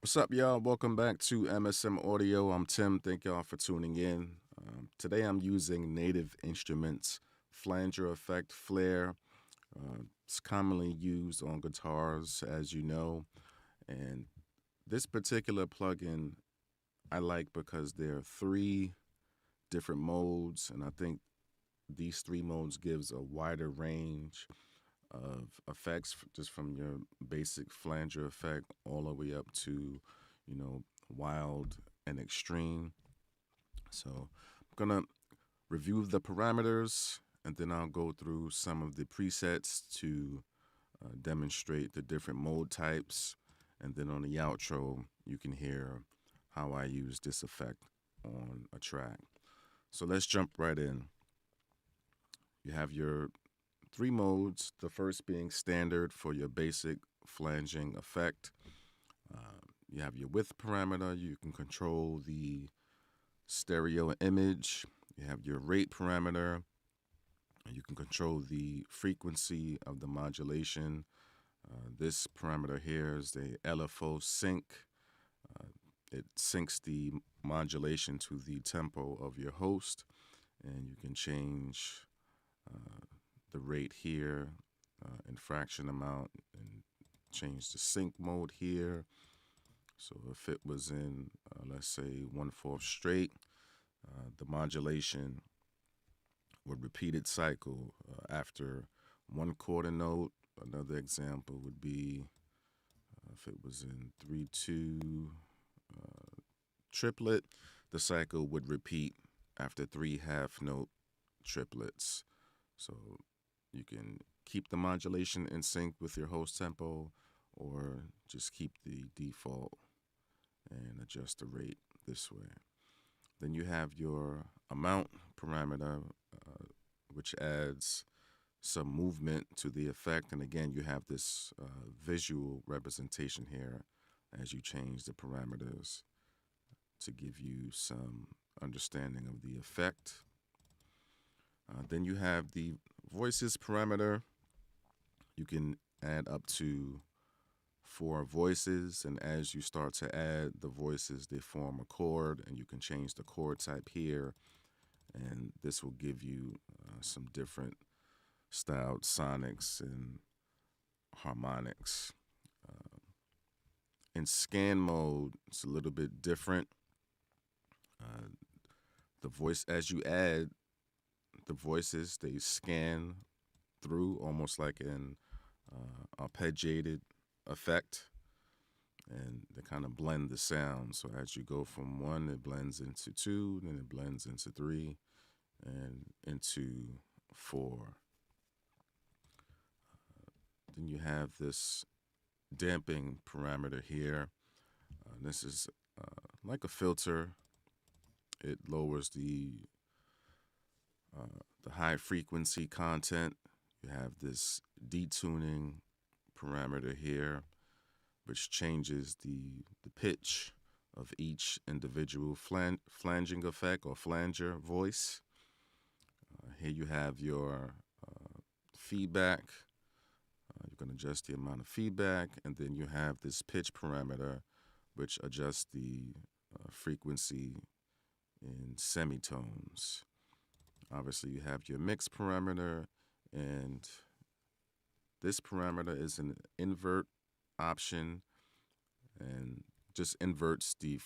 What's up, y'all? Welcome back to MSM Audio. I'm Tim. Thank y'all for tuning in. Today I'm using Native Instruments flanger effect Flair. It's commonly used on guitars, as you know. And this particular plugin I like because there are three different modes, and I think these three modes gives a wider range of effects, just from your basic flanger effect all the way up to, wild and extreme. So I'm gonna review the parameters, and then I'll go through some of the presets to demonstrate the different mode types. And then on the outro, you can hear how I use this effect on a track. So let's jump right in. You have your three modes, the first being standard for your basic flanging effect. You have your width parameter. You can control the stereo image. You have your rate parameter. You can control the frequency of the modulation. This parameter here is the LFO sync. It syncs the modulation to the tempo of your host, and you can change the rate here in fraction amount and change the sync mode here. So if it was in, let's say, 1/4 straight, the modulation would repeat its cycle after one quarter note. Another example would be if it was in 3/2 triplet, the cycle would repeat after three half note triplets. So you can keep the modulation in sync with your host tempo, or just keep the default and adjust the rate this way. Then you have your amount parameter, which adds some movement to the effect. And again, you have this visual representation here as you change the parameters to give you some understanding of the effect. Then you have the voices parameter. You can add up to 4 voices, and as you start to add the voices, they form a chord, and you can change the chord type here, and this will give you some different styled sonics and harmonics. In scan mode, it's a little bit different. Uh, the voice, as you add the voices, they scan through almost like an arpeggiated effect, and they kind of blend the sound. So as you go from 1, it blends into 2, then it blends into 3, and into 4. Then you have this damping parameter here. This is like a filter. It lowers the high frequency content. You have this detuning parameter here, which changes the pitch of each individual flanging effect or flanger voice. Here you have your feedback. You can adjust the amount of feedback, and then you have this pitch parameter, which adjusts the frequency in semitones. Obviously, you have your mix parameter, and this parameter is an invert option, and just inverts the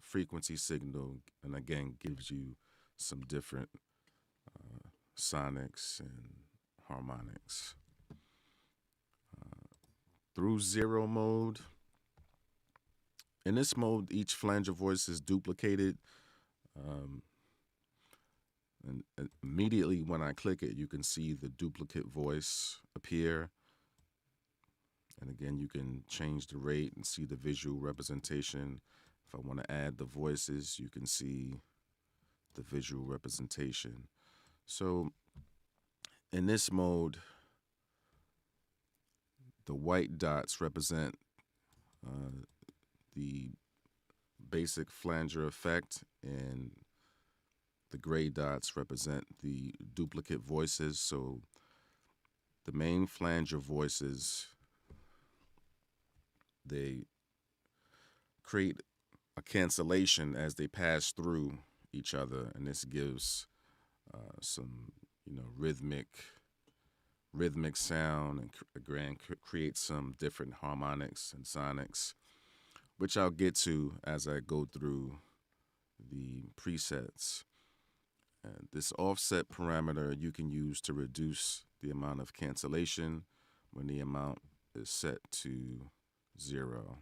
frequency signal, and again gives you some different sonics and harmonics. Through zero mode, in this mode, each flanger voice is duplicated. Um, and immediately when I click it, you can see the duplicate voice appear. And again, you can change the rate and see the visual representation. If I want to add the voices, you can see the visual representation. So in this mode, the white dots represent the basic flanger effect, and the gray dots represent the duplicate voices. So the main flanger voices, they create a cancellation as they pass through each other, and this gives some, rhythmic sound, and again create some different harmonics and sonics, which I'll get to as I go through the presets. This offset parameter you can use to reduce the amount of cancellation when the amount is set to 0,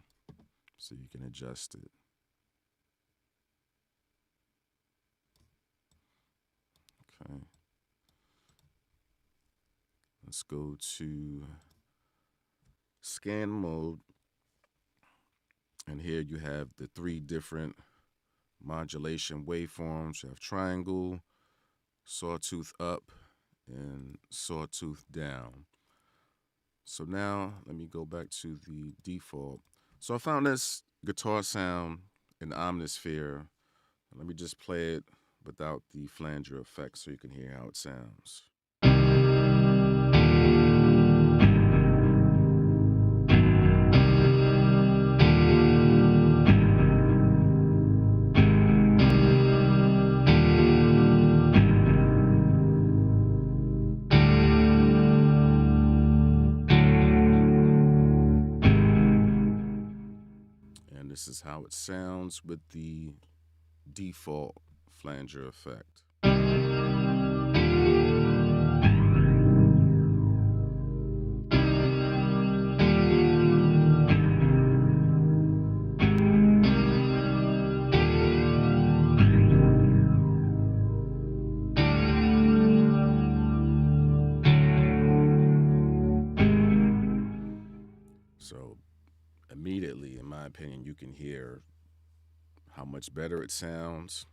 so you can adjust it. Okay. Let's go to scan mode. And here you have the 3 different modulation waveforms. You have triangle, sawtooth up, and sawtooth down. So now let me go back to the default. So I found this guitar sound in Omnisphere. Let me just play it without the flanger effect so you can hear how it sounds. And this is how it sounds with the default flanger effect. So immediately, in my opinion, you can hear how much better it sounds.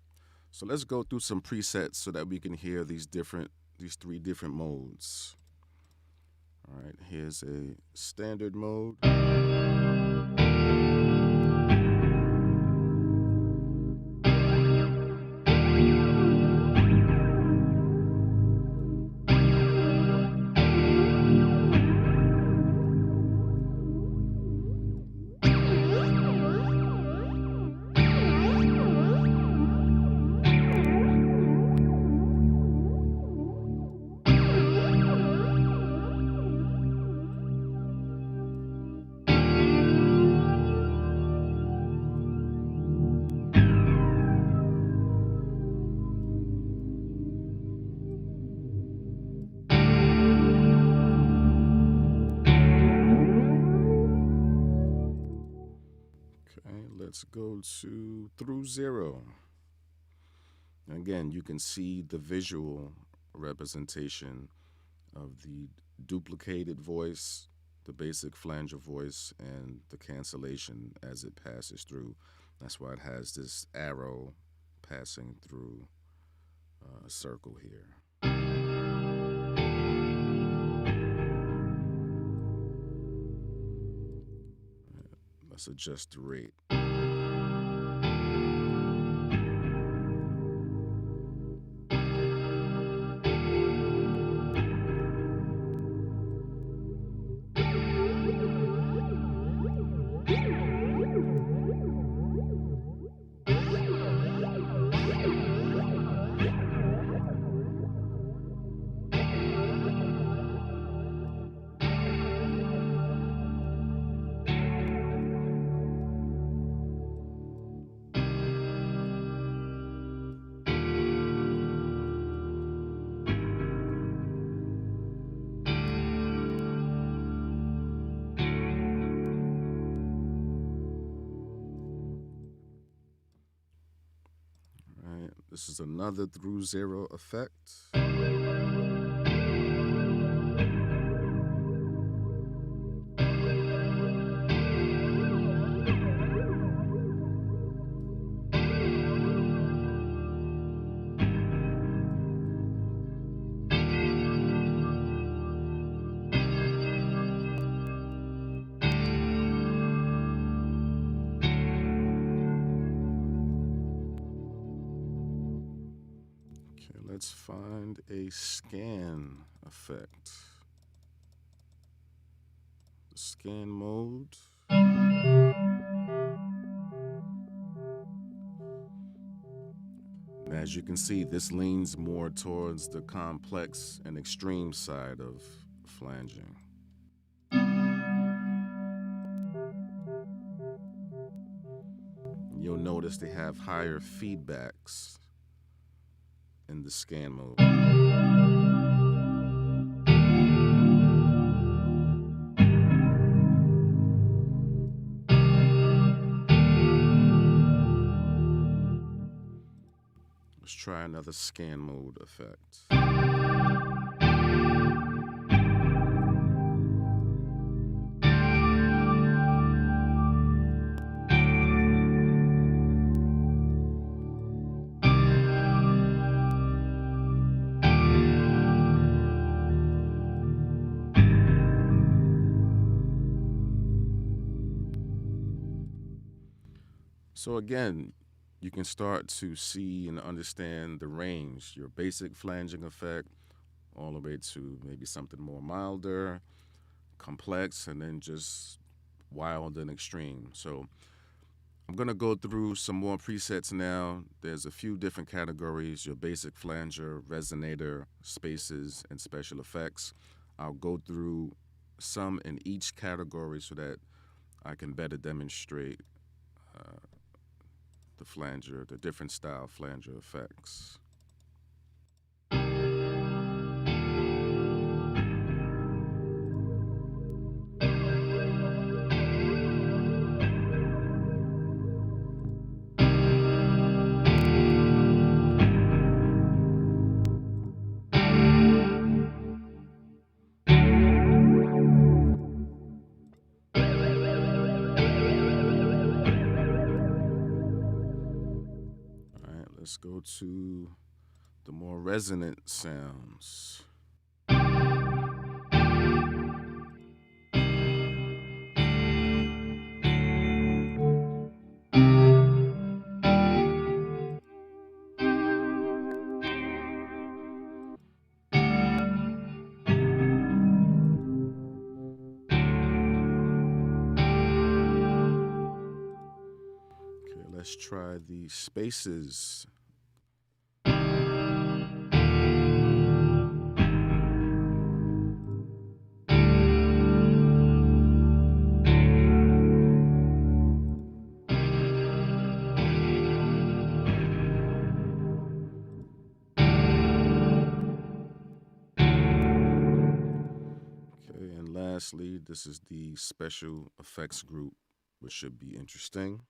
So let's go through some presets so that we can hear these 3 different modes. All right, here's a standard mode. Let's go to through 0. Again, you can see the visual representation of the duplicated voice, the basic flanger voice, and the cancellation as it passes through. That's why it has this arrow passing through a circle here. Let's adjust the rate. This is another through 0 effect. Let's find a scan effect. The scan mode. As you can see, this leans more towards the complex and extreme side of flanging. You'll notice they have higher feedbacks in the scan mode. Let's try another scan mode effect. So again, you can start to see and understand the range, your basic flanging effect, all the way to maybe something more milder, complex, and then just wild and extreme. So I'm gonna go through some more presets now. There's a few different categories: your basic flanger, resonator, spaces, and special effects. I'll go through some in each category so that I can better demonstrate the flanger, the different style flanger effects. Let's go to the more resonant sounds. Okay, let's try the spaces. And lastly, this is the special effects group, which should be interesting.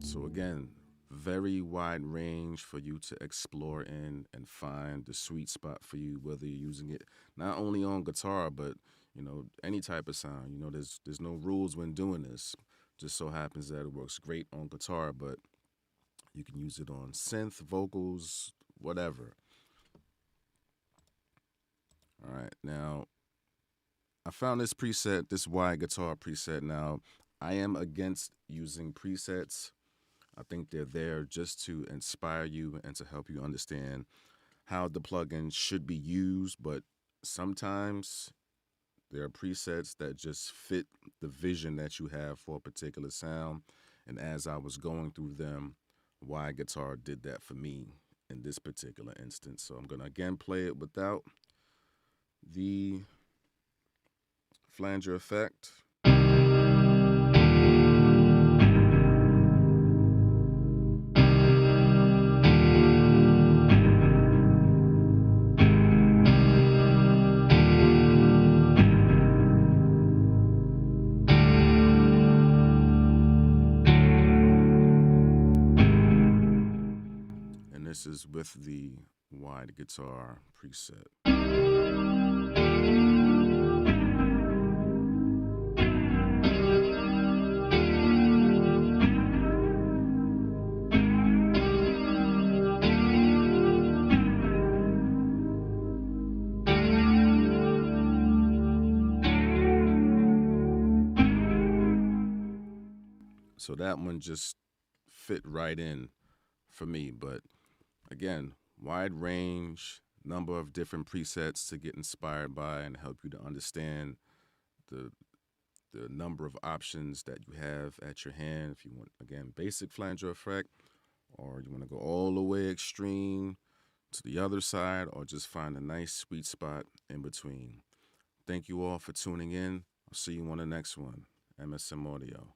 So again, very wide range for you to explore in and find the sweet spot for you, whether you're using it not only on guitar, but any type of sound. There's no rules when doing this. Just so happens that it works great on guitar, but you can use it on synth, vocals, whatever. All right, now I found this preset, this wide guitar preset. Now, I am against using presets. I think they're there just to inspire you and to help you understand how the plugin should be used, but sometimes there are presets that just fit the vision that you have for a particular sound. And as I was going through them, wide guitar did that for me in this particular instance. So I'm going to again play it without the flanger effect. And this is with the wide guitar preset. So that one just fit right in for me. But again, wide range, number of different presets to get inspired by and help you to understand the the number of options that you have at your hand. If you want, again, basic flanger effect, or you want to go all the way extreme to the other side, or just find a nice sweet spot in between. Thank you all for tuning in. I'll see you on the next one. MSM Audio.